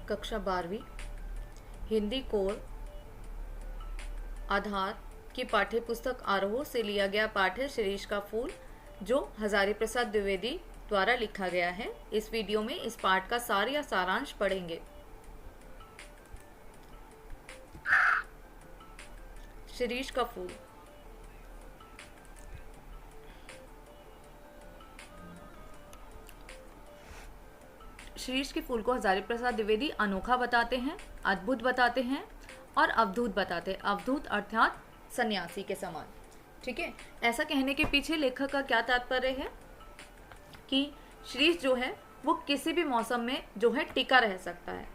कक्षा 12वीं हिंदी कोर आधार की पाठ्य पुस्तक आरोह से लिया गया पाठ है शिरीष का फूल, जो हजारी प्रसाद द्विवेदी द्वारा लिखा गया है। इस वीडियो में इस पाठ का सार या सारांश पढ़ेंगे। शिरीष का फूल। शिरीष के फूल को हजारी प्रसाद द्विवेदी अनोखा बताते हैं, अद्भुत बताते हैं और अवधूत बताते हैं। अवधूत अर्थात सन्यासी के समान। ठीक है, ऐसा कहने के पीछे लेखक का क्या तात्पर्य है कि शिरीष जो है वो किसी भी मौसम में जो है टिका रह सकता है।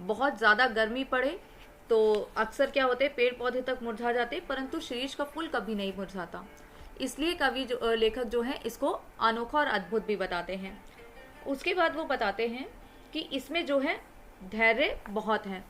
बहुत ज़्यादा गर्मी पड़े तो अक्सर क्या होते हैं, पेड़ पौधे तक मुरझा जाते, परंतु शिरीष का फूल कभी नहीं मुरझाता। इसलिए कवि जो लेखक जो है इसको अनोखा और अद्भुत भी बताते हैं। उसके बाद वो बताते हैं कि इसमें जो है धैर्य बहुत है।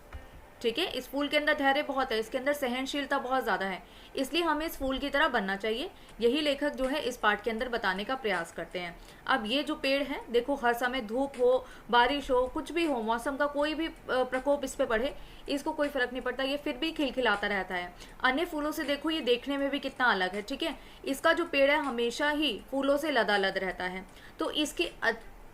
ठीक है, इस फूल के अंदर धैर्य बहुत है, इसके अंदर सहनशीलता बहुत ज़्यादा है, इसलिए हमें इस फूल की तरह बनना चाहिए। यही लेखक जो है इस पाठ के अंदर बताने का प्रयास करते हैं। अब ये जो पेड़ है, देखो हर समय धूप हो, बारिश हो, कुछ भी हो, मौसम का कोई भी प्रकोप इस पे पड़े, इसको कोई फर्क नहीं पड़ता, ये फिर भी खिलखिलाता रहता है। अन्य फूलों से देखो ये देखने में भी कितना अलग है। ठीक है, इसका जो पेड़ है हमेशा ही फूलों से लदालद रहता है। तो इसकी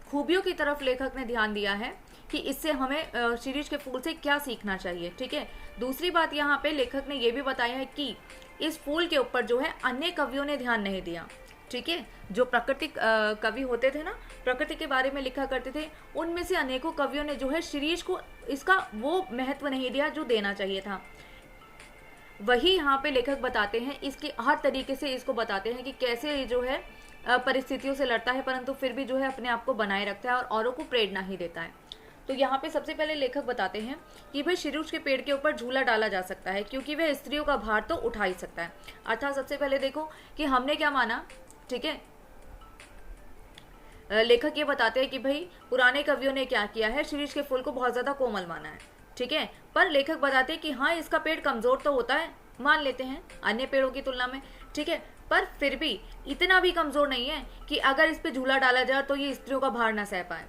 खूबियों की तरफ लेखक ने ध्यान दिया है कि इससे हमें शिरीष के फूल से क्या सीखना चाहिए। ठीक है, दूसरी बात यहाँ पे लेखक ने ये भी बताया है कि इस फूल के ऊपर जो है अन्य कवियों ने ध्यान नहीं दिया। ठीक है, जो प्राकृतिक कवि होते थे ना, प्रकृति के बारे में लिखा करते थे, उनमें से अनेकों कवियों ने जो है शिरीष को इसका वो महत्व नहीं दिया जो देना चाहिए था। वही यहाँ पे लेखक बताते हैं, इसके हर तरीके से इसको बताते हैं कि कैसे ये जो है परिस्थितियों से लड़ता है, परंतु फिर भी जो है अपने आप को बनाए रखता है और औरों को प्रेरणा ही देता है। तो यहाँ पे सबसे पहले लेखक बताते हैं कि भाई शिरीष के पेड़ के ऊपर झूला डाला जा सकता है, क्योंकि वह स्त्रियों का भार तो उठा ही सकता है। अर्थात सबसे पहले देखो कि हमने क्या माना। ठीक है, लेखक ये बताते हैं कि भाई पुराने कवियों ने क्या किया है, शिरीष के फूल को बहुत ज्यादा कोमल माना है। ठीक है, पर लेखक बताते हैं कि हाँ इसका पेड़ कमजोर तो होता है, मान लेते हैं अन्य पेड़ों की तुलना में। ठीक है, पर फिर भी इतना भी कमजोर नहीं है कि अगर इस पे झूला डाला जाए तो ये स्त्रियों का भार ना सह पाए।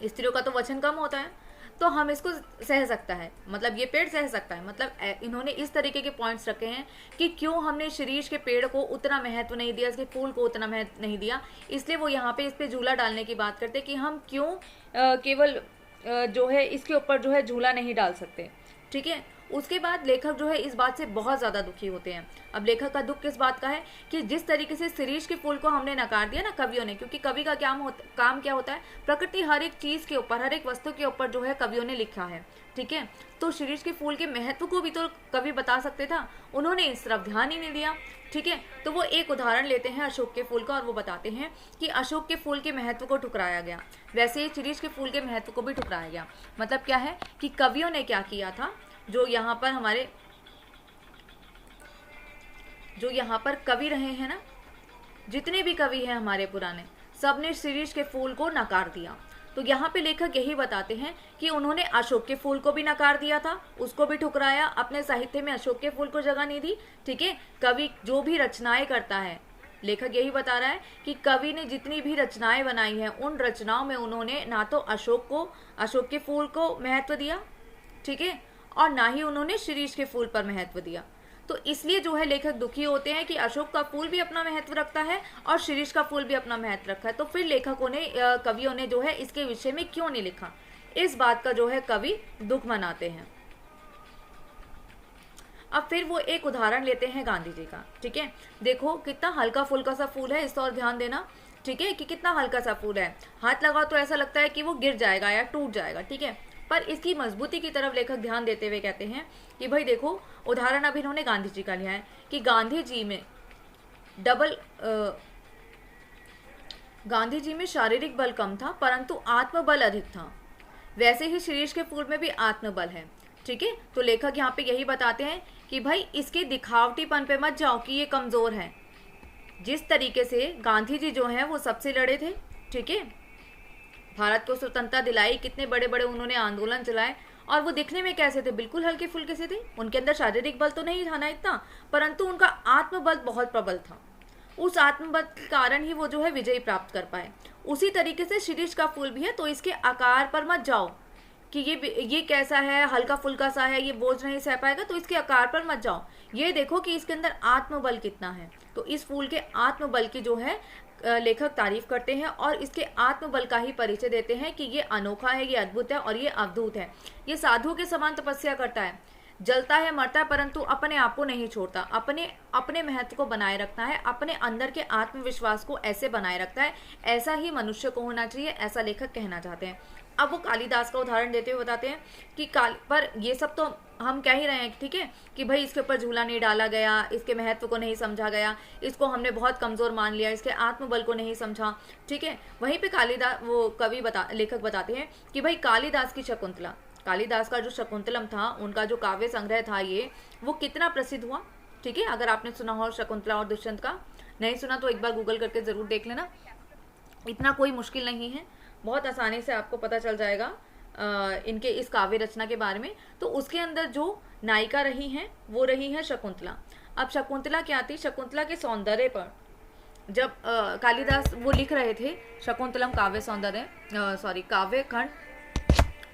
स्त्रियों का तो वजन कम होता है, तो हम इसको सह सकता है, मतलब ये पेड़ सह सकता है। मतलब इन्होंने इस तरीके के पॉइंट्स रखे हैं कि क्यों हमने शिरीष के पेड़ को उतना महत्व नहीं दिया, इसके फूल को उतना महत्व नहीं दिया। इसलिए वो यहाँ पे इस पे झूला डालने की बात करते कि हम क्यों केवल जो है इसके ऊपर जो है झूला नहीं डाल सकते। ठीक है, उसके बाद लेखक जो है इस बात से बहुत ज़्यादा दुखी होते हैं। अब लेखक का दुख किस बात का है कि जिस तरीके से शिरीष के फूल को हमने नकार दिया ना कवियों ने, क्योंकि कवि का काम क्या होता है, प्रकृति हर एक चीज़ के ऊपर, हर एक वस्तु के ऊपर जो है कवियों ने लिखा है। ठीक है, तो शिरीष के फूल के महत्व को भी तो कवि बता सकते था, उन्होंने इस तरफ ध्यान ही नहीं दिया। ठीक है, तो वो एक उदाहरण लेते हैं अशोक के फूल का और वो बताते हैं कि अशोक के फूल के महत्व को ठुकराया गया, वैसे ही शिरीष के फूल के महत्व को भी ठुकराया गया। मतलब क्या है कि कवियों ने क्या किया था, जो यहाँ पर कवि रहे हैं ना, जितने भी कवि हैं हमारे पुराने, सबने शिरीष के फूल को नकार दिया। तो यहाँ पे लेखक यही बताते हैं कि उन्होंने अशोक के फूल को भी नकार दिया था, उसको भी ठुकराया, अपने साहित्य में अशोक के फूल को जगह नहीं दी। ठीक है, कवि जो भी रचनाएं करता है, लेखक यही बता रहा है कि कवि ने जितनी भी रचनाएं बनाई हैं, उन रचनाओं में उन्होंने ना तो अशोक के फूल को महत्व दिया, ठीक है, और ना ही उन्होंने शिरीष के फूल पर महत्व दिया। तो इसलिए जो है लेखक दुखी होते हैं कि अशोक का फूल भी अपना महत्व रखता है और शिरीष का फूल भी अपना महत्व रखा है, तो फिर लेखकों ने कवियों ने जो है इसके विषय में क्यों नहीं लिखा, इस बात का जो है कवि दुख मनाते हैं। अब फिर वो एक उदाहरण लेते हैं गांधी जी का। ठीक है, देखो कितना हल्का फुल्का सा फूल है, इस और ध्यान देना। ठीक है, कि कितना हल्का सा फूल है, हाथ लगाओ तो ऐसा लगता है कि वो गिर जाएगा या टूट जाएगा। ठीक है, पर इसकी मजबूती की तरफ लेखक ध्यान देते हुए कहते हैं कि भाई देखो, उदाहरण अब इन्होंने गांधी जी का लिया है कि गांधी जी में शारीरिक बल कम था परंतु आत्मबल अधिक था, वैसे ही शिरीष के फूल में भी आत्मबल है। ठीक है, तो लेखक यहाँ पे यही बताते हैं कि भाई इसके दिखावटीपन पे मत जाओ कि ये कमजोर है। जिस तरीके से गांधी जी जो हैं वो सबसे लड़े थे, ठीक है, भारत को स्वतंत्रता दिलाई, कितने बड़े बड़े उन्होंने आंदोलन चलाए, और वो दिखने में कैसे थे, बिल्कुल हल्के फुल्के से थे। उनके अंदर शारीरिक बल तो नहीं था ना इतना, परंतु उनका आत्मबल बहुत प्रबल था। उस आत्मबल के कारण ही वो जो है विजय प्राप्त कर पाए। उसी तरीके से शिरीष का फूल भी है, तो इसके आकार पर मत जाओ कि ये कैसा है, हल्का फुल्का सा है, ये बोझ नहीं सह पाएगा, तो इसके आकार पर मत जाओ। ये देखो कि इसके अंदर आत्मबल कितना है। तो इस फूल के आत्मबल की जो है लेखक तारीफ करते हैं और इसके आत्मबल का ही परिचय देते हैं कि ये अनोखा है, ये अद्भुत है और ये अवधूत है। ये साधुओं के समान तपस्या करता है, जलता है, मरता है, परंतु अपने आप को नहीं छोड़ता, अपने महत्व को बनाए रखता है, अपने अंदर के आत्मविश्वास को ऐसे बनाए रखता है। ऐसा ही मनुष्य को होना चाहिए, ऐसा लेखक कहना चाहते हैं। अब वो कालिदास का उदाहरण देते हुए बताते हैं कि पर ये सब तो हम कह ही रहे हैं, ठीक है, कि भाई इसके ऊपर झूला नहीं डाला गया, इसके महत्व को नहीं समझा गया, इसको हमने बहुत कमजोर मान लिया, इसके आत्मबल को नहीं समझा, ठीक है। वहीं पे लेखक बताते हैं कि भाई कालिदास की शकुंतला, कालिदास का जो शकुंतलम था, उनका जो काव्य संग्रह था ये, वो कितना प्रसिद्ध हुआ, ठीक है। अगर आपने सुना हो शकुंतला और दुष्यंत का, नहीं सुना तो एक बार गूगल करके जरूर देख लेना, इतना कोई मुश्किल नहीं है, बहुत आसानी से आपको पता चल जाएगा इनके इस काव्य रचना के बारे में। तो उसके अंदर जो नायिका रही हैं वो रही है शकुंतला। अब शकुंतला क्या थी, शकुंतला के सौंदर्य पर जब कालिदास वो लिख रहे थे शकुंतलम काव्य खंड,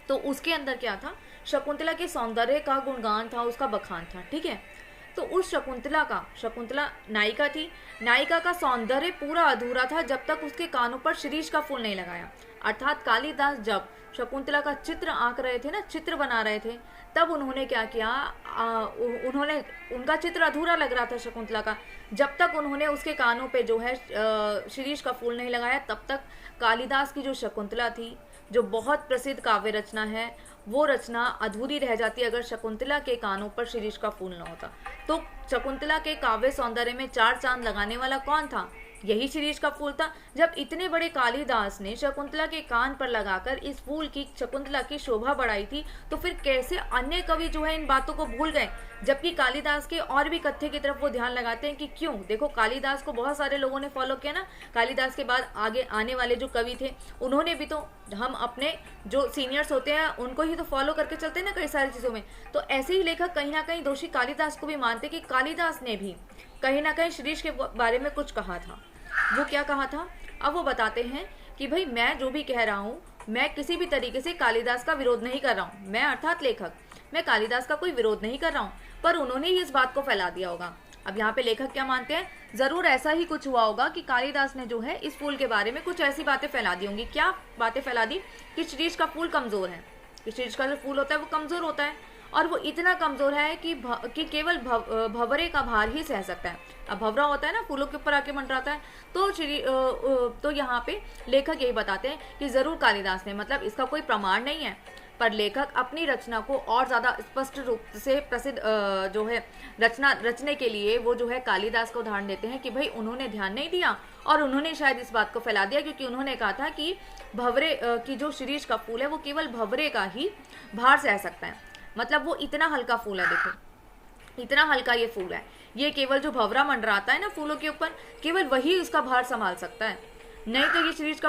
तो उसके अंदर क्या था, शकुंतला के सौंदर्य का गुणगान था, उसका बखान था, ठीक है। तो उस शकुंतला नायिका थी, नायिका का सौंदर्य पूरा अधूरा था जब तक उसके कानों पर शिरीष का फूल नहीं लगाया। अर्थात कालिदास जब शकुंतला का चित्र आंक रहे थे ना, चित्र बना रहे थे, तब उन्होंने क्या किया, उनका चित्र अधूरा लग रहा था शकुंतला का, जब तक उन्होंने उसके कानों पे जो है शिरीष का फूल नहीं लगाया, तब तक कालिदास की जो शकुंतला थी, जो बहुत प्रसिद्ध काव्य रचना है, वो रचना अधूरी रह जाती अगर शकुंतला के कानों पर शिरीष का फूल न होता। तो शकुंतला के काव्य सौंदर्य में चार चांद लगाने वाला कौन था, यही शिरीष का फूल था। जब इतने बड़े कालिदास ने शकुंतला के कान पर लगाकर इस फूल की, शकुंतला की शोभा बढ़ाई थी, तो फिर कैसे अन्य कवि जो है इन बातों को भूल गए, जबकि कालिदास के और भी कथ्य की तरफ वो ध्यान लगाते हैं कि क्यों। देखो कालिदास को बहुत सारे लोगों ने फॉलो किया ना, कालिदास के बाद आगे आने वाले जो कवि थे उन्होंने भी, तो हम अपने जो सीनियर्स होते हैं उनको ही तो फॉलो करके चलते हैं ना कई सारी चीज़ों में। तो ऐसे ही लेखक कहीं ना कहीं दोषी कालिदास को भी मानते कि कालिदास ने भी कहीं ना कहीं शिरीष के बारे में कुछ कहा था। वो क्या कहा था, अब वो बताते हैं कि भाई मैं जो भी कह रहा हूँ, मैं किसी भी तरीके से कालिदास का विरोध नहीं कर रहा हूँ, मैं अर्थात लेखक, मैं कालिदास का कोई विरोध नहीं कर रहा हूँ, पर उन्होंने ही इस बात को फैला दिया होगा। अब यहाँ पे लेखक क्या मानते हैं, जरूर ऐसा ही कुछ हुआ होगा कि कालिदास ने जो है इस फूल के बारे में कुछ ऐसी बातें फैला दी होंगी। क्या बातें फैला दी, कि शिरीष का फूल कमजोर है, कि शिरीष का जो फूल होता है वो कमजोर होता है, और वो इतना कमजोर है कि केवल भंवरे का भार ही सह सकता है। अब भंवरा होता है ना, फूलों के ऊपर आके मंडराता है, तो यहाँ पे लेखक यही बताते हैं कि जरूर कालिदास ने, मतलब इसका कोई प्रमाण नहीं है, पर लेखक अपनी रचना को और ज़्यादा स्पष्ट रूप से प्रसिद्ध जो है रचना रचने के लिए वो जो है कालिदास का उदाहरण देते हैं कि भाई उन्होंने ध्यान नहीं दिया और उन्होंने शायद इस बात को फैला दिया, क्योंकि उन्होंने कहा था कि भंवरे की जो शिरीष का फूल है वो केवल भंवरे का ही भार सह सकता है। मतलब वो इतना हल्का फूल है, देखो इतना हल्का ये फूल है, ये केवल जो भंवरा मंडराता है ना फूलों के ऊपर, केवल वही उसका भार संभाल सकता है, नहीं तो ये शिरीष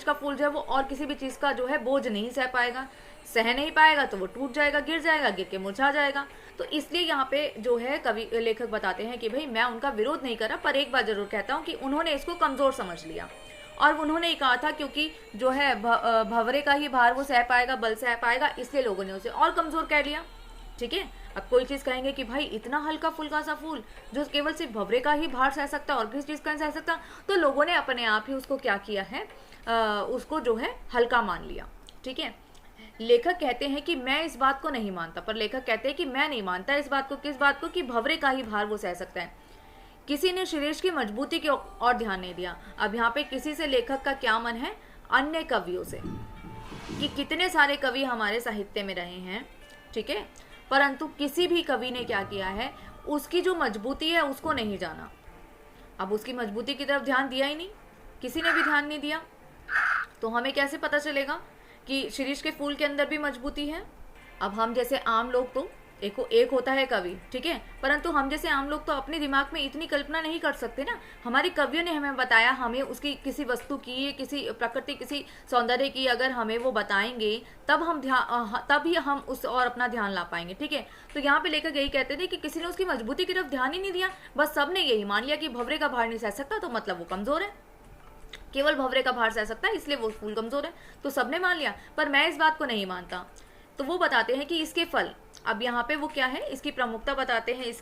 का फूल जो है वो और किसी भी चीज़ का जो है बोझ नहीं सह पाएगा, सह नहीं पाएगा तो वो टूट जाएगा, गिर के मुरझा जाएगा। तो इसलिए यहाँ पे जो है कवि लेखक बताते हैं कि भाई मैं उनका विरोध नहीं कर रहा, पर एक बात जरूर कहता हूँ कि उन्होंने इसको कमज़ोर समझ लिया, और उन्होंने ये कहा था क्योंकि जो है भंवरे का ही भार वो सह पाएगा, बल सह पाएगा, इसलिए लोगों ने उसे और कमज़ोर कह लिया, ठीक है। अब कोई चीज़ कहेंगे कि भाई इतना हल्का फुल्का सा फूल जो केवल सिर्फ भंवरे का ही भार सह सकता है और किसी चीज़ का नहीं सह सकता, तो लोगों ने अपने आप ही उसको क्या किया है, उसको जो है हल्का मान लिया, ठीक है। लेखक कहते हैं कि मैं इस बात को नहीं मानता, पर लेखक कहते हैं कि मैं नहीं मानता इस बात को, किस बात को, कि भंवरे का ही भार वो सह सकता है। किसी ने शिरीष की मजबूती की ओर ध्यान नहीं दिया। अब यहाँ पे किसी से लेखक का क्या मन है, अन्य कवियों से, कि कितने सारे कवि हमारे साहित्य में रहे हैं, ठीक है, परंतु किसी भी कवि ने क्या किया है, उसकी जो मजबूती है उसको नहीं जाना। अब उसकी मजबूती की तरफ ध्यान दिया ही नहीं, किसी ने भी ध्यान नहीं दिया, तो हमें कैसे पता चलेगा कि शिरीष के फूल के अंदर भी मजबूती है। अब हम जैसे आम लोग तो एक होता है कवि, ठीक है, परंतु हम जैसे आम लोग तो अपने दिमाग में इतनी कल्पना नहीं कर सकते ना। हमारे कवियों ने हमें बताया, हमें उसकी किसी वस्तु की, किसी प्रकृति, किसी सौंदर्य की अगर हमें वो बताएंगे तभी हम उस और अपना ध्यान ला पाएंगे, ठीक है। तो यहाँ पे लेकर यही कहते थे कि किसी ने उसकी मजबूती की तरफ ध्यान ही नहीं दिया, बस सबने यही मान लिया कि भंवरे का भार नहीं सह सकता तो मतलब वो कमजोर है। केवल भंवरे का भार सह सकता है, इसलिए वो फूल कमजोर है। तो सबने मान लिया, पर मैं इस बात को नहीं मानता। तो वो बताते हैं कि इसके फल, अब यहाँ पे वो क्या है, इसकी प्रमुखता बताते हैं इस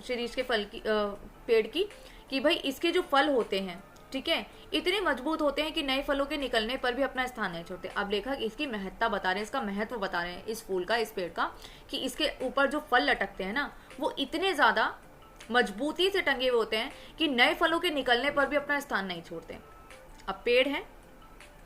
शीरीष के फल की, पेड़ की, कि भाई इसके जो फल होते हैं, ठीक है, इतने मजबूत होते हैं कि नए फलों के निकलने पर भी अपना स्थान नहीं छोड़ते। अब लेखक इसकी महत्ता बता रहे हैं, इसका महत्व बता रहे हैं इस फूल का, इस पेड़ का, कि इसके ऊपर जो फल लटकते हैं ना, वो इतने ज्यादा मजबूती से टंगे हुए होते हैं कि नए फलों के निकलने पर भी अपना स्थान नहीं छोड़ते। अब पेड़ है,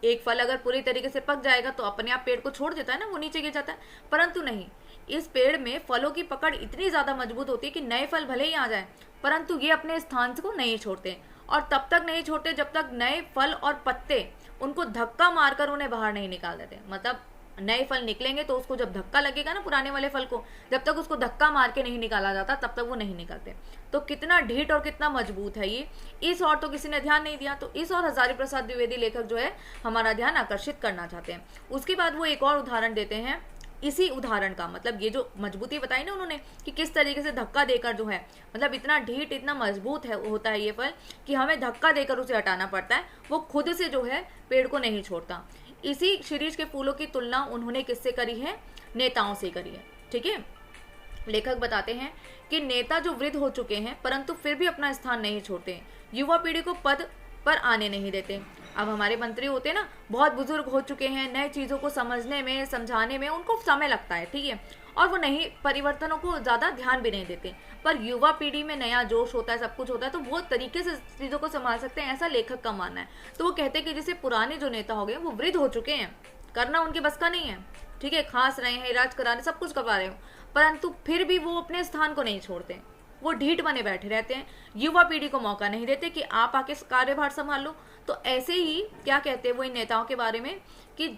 एक फल अगर पूरी तरीके से पक जाएगा तो अपने आप पेड़ को छोड़ देता है ना, वो नीचे गिर जाता है, परंतु नहीं, इस पेड़ में फलों की पकड़ इतनी ज्यादा मजबूत होती है कि नए फल भले ही आ जाए, परंतु ये अपने स्थान को नहीं छोड़ते, और तब तक नहीं छोड़ते जब तक नए फल और पत्ते उनको धक्का मारकर उन्हें बाहर नहीं निकाल देते। मतलब नए फल निकलेंगे तो उसको जब धक्का लगेगा ना पुराने वाले फल को, जब तक उसको धक्का मार के नहीं निकाला जाता तब तक वो नहीं निकलते। तो कितना ढीठ और कितना मजबूत है ये, इस और तो किसी ने ध्यान नहीं दिया। तो इस और हजारी प्रसाद द्विवेदी लेखक जो है हमारा ध्यान आकर्षित करना चाहते हैं। उसके बाद वो एक और उदाहरण देते हैं इसी उदाहरण का, मतलब ये जो मजबूती बताई ना उन्होंने कि किस तरीके से धक्का देकर जो है, मतलब इतना ढीठ इतना मजबूत है होता है ये फल कि हमें धक्का देकर उसे हटाना पड़ता है, वो खुद से जो है पेड़ को नहीं छोड़ता। इसी शीरीष के फूलों की तुलना उन्होंने किससे करी है, नेताओं से करी है। ठीक है, लेखक बताते हैं कि नेता जो वृद्ध हो चुके हैं परंतु फिर भी अपना स्थान नहीं छोड़ते, युवा पीढ़ी को पद पर आने नहीं देते। अब हमारे मंत्री होते हैं ना, बहुत बुजुर्ग हो चुके हैं, नए चीजों को समझने में समझाने में उनको समय लगता है, ठीक है, और वो नहीं परिवर्तनों को ज्यादा ध्यान भी नहीं देते। पर युवा पीढ़ी में नया जोश होता है, सब कुछ होता है, तो वो तरीके से चीजों को संभाल सकते हैं, ऐसा लेखक का मानना है। तो वो कहते हैं कि जैसे पुराने जो नेता हो गए वो वृद्ध हो चुके हैं, करना उनके बस का नहीं है, ठीक है, खास रहे हैं, इलाज करा रहे, सब कुछ करवा रहे हो, परंतु फिर भी वो अपने स्थान को नहीं छोड़ते, वो ढीठ बने बैठे रहते हैं, युवा पीढ़ी को मौका नहीं देते कि आप आके कार्यभार संभाल लो। तो ऐसे ही क्या कहते हैं वो इन नेताओं के बारे में कि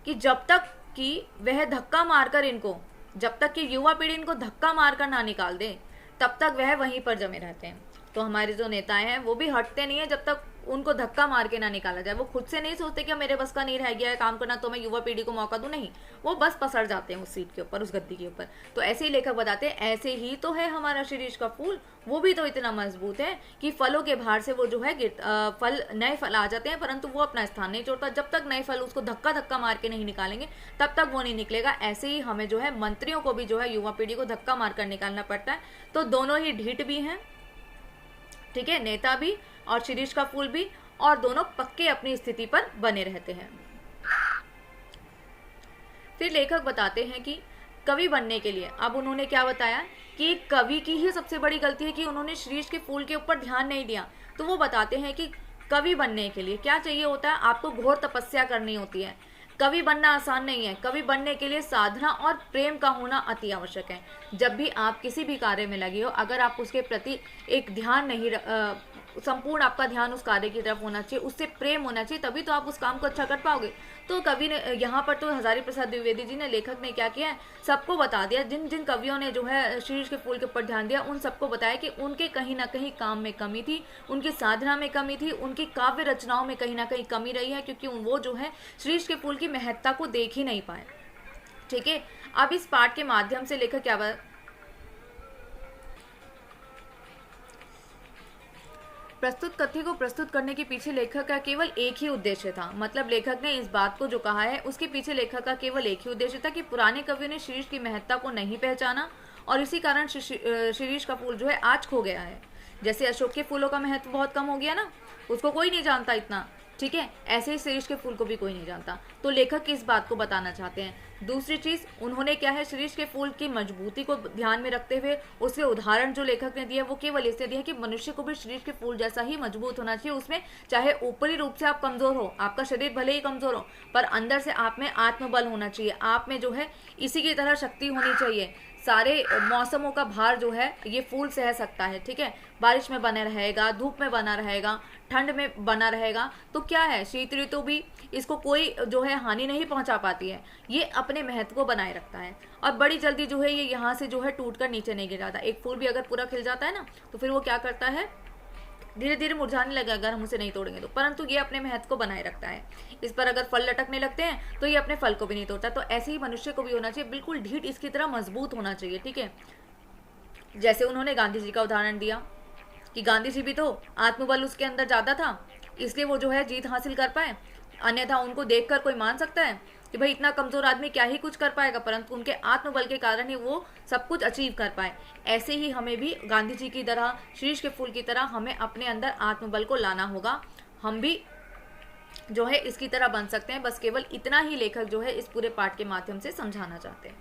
जब तक कि वह धक्का मारकर इनको, जब तक कि युवा पीढ़ी इनको धक्का मारकर ना निकाल दे तब तक वह वहीं पर जमे रहते हैं। तो हमारे जो नेताएं हैं वो भी हटते नहीं है जब तक उनको धक्का मार के ना निकाला जाए। वो खुद से नहीं सोचते कि मेरे बस का नहीं रह गया है काम करना तो मैं युवा पीढ़ी को मौका दूं, नहीं, वो बस पसर जाते हैं उस सीट के ऊपर, उस गद्दी के ऊपर। तो ऐसे ही लेखक बताते हैं ऐसे ही तो है हमारा शीरीष का फूल, वो भी तो इतना मजबूत है कि फलों के भार से वो जो है फल नए फल आ जाते हैं परंतु वो अपना स्थान नहीं छोड़ता। जब तक नए फल उसको धक्का धक्का मार के नहीं निकालेंगे तब तक वो नहीं निकलेगा। ऐसे ही हमें जो है मंत्रियों को भी जो है युवा पीढ़ी को धक्का मारकर निकालना पड़ता है। तो दोनों ही ढीठ भी हैं, ठीक है, नेता भी और शीरीष का फूल भी, और दोनों पक्के अपनी स्थिति पर बने रहते हैं। फिर लेखक बताते हैं कि कवि बनने के लिए, अब उन्होंने क्या बताया कि कवि की ही सबसे बड़ी गलती है कि उन्होंने शीरीष के फूल के ऊपर ध्यान नहीं दिया। तो वो बताते हैं कि कवि बनने के लिए क्या चाहिए होता है, आपको घोर तपस्या करनी होती है। कवि बनना आसान नहीं है, कवि बनने के लिए साधना और प्रेम का होना अति आवश्यक है। जब भी आप किसी भी कार्य में लगे हो, अगर आप उसके प्रति एक ध्यान नहीं संपूर्ण आपका ध्यान उस कार्य की तरफ होना चाहिए, उससे प्रेम होना चाहिए, तभी तो आप उस काम को अच्छा कर पाओगे। तो कवि ने यहाँ पर तो हजारी प्रसाद द्विवेदी जी ने, लेखक ने क्या किया है, सबको बता दिया, जिन जिन कवियों ने जो है शीरीष के फूल के ऊपर ध्यान दिया उन सबको बताया कि उनके कहीं ना कहीं काम में कमी थी, उनकी साधना में कमी थी, उनकी काव्य रचनाओं में कहीं ना कहीं कमी रही है, क्योंकि वो जो है शीरीष के फूल की महत्ता को देख ही नहीं पाए। ठीक है, अब इस पाठ के माध्यम से लेखक क्या प्रस्तुत कथ्य को प्रस्तुत करने के पीछे लेखक का केवल एक ही उद्देश्य था। मतलब लेखक ने इस बात को जो कहा है उसके पीछे लेखक का केवल एक ही उद्देश्य था कि पुराने कवियों ने शीरीष की महत्ता को नहीं पहचाना और इसी कारण शीरीष का फूल जो है आज खो गया है। जैसे अशोक के फूलों का महत्व बहुत कम हो गया ना, उसको कोई नहीं जानता इतना, ठीक है, ऐसे ही शीरीष के फूल को भी कोई नहीं जानता। तो लेखक इस बात को बताना चाहते हैं। दूसरी चीज उन्होंने क्या है, शीरीष के फूल की मजबूती को ध्यान में रखते हुए उसके उदाहरण जो लेखक ने दिया वो केवल इसलिए दिया कि मनुष्य को भी शीरीष के फूल जैसा ही मजबूत होना चाहिए। उसमें चाहे ऊपरी रूप से आप कमजोर हो, आपका शरीर भले ही कमजोर हो, पर अंदर से आप में आत्मबल होना चाहिए, आप में जो है इसी की तरह शक्ति होनी चाहिए। सारे मौसमों का भार जो है ये फूल सह सकता है, ठीक है, बारिश में बना रहेगा, धूप में बना रहेगा, ठंड में बना रहेगा, तो क्या है शीत ऋतु भी इसको कोई जो है हानि नहीं पहुंचा पाती है, ये अपने महत्व को बनाए रखता है और बड़ी जल्दी जो है ये यहाँ से जो है टूट कर नीचे नहीं गिर जाता। एक फूल भी अगर पूरा खिल जाता है ना तो फिर वो क्या करता है, धीरे धीरे मुरझाने लगा अगर हम उसे नहीं तोड़ेंगे तो, परंतु ये अपने महत्व को बनाए रखता है। इस पर अगर फल लटकने लगते हैं तो ये अपने फल को भी नहीं तोड़ता। तो ऐसे ही मनुष्य को भी होना चाहिए, बिल्कुल ढीठ इसकी तरह मजबूत होना चाहिए, ठीक है। जैसे उन्होंने गांधी जी का उदाहरण दिया, कि गांधी जी भी तो आत्मबल उसके अंदर ज़्यादा था, इसलिए वो जो है जीत हासिल कर पाए। अन्यथा उनको देखकर कोई मान सकता है कि भाई इतना कमज़ोर आदमी क्या ही कुछ कर पाएगा, परंतु उनके आत्मबल के कारण ही वो सब कुछ अचीव कर पाए। ऐसे ही हमें भी गांधी जी की तरह, शीश के फूल की तरह हमें अपने अंदर आत्मबल को लाना होगा। हम भी जो है इसकी तरह बन सकते हैं। बस केवल इतना ही लेखक जो है इस पूरे पाठ के माध्यम से समझाना चाहते हैं।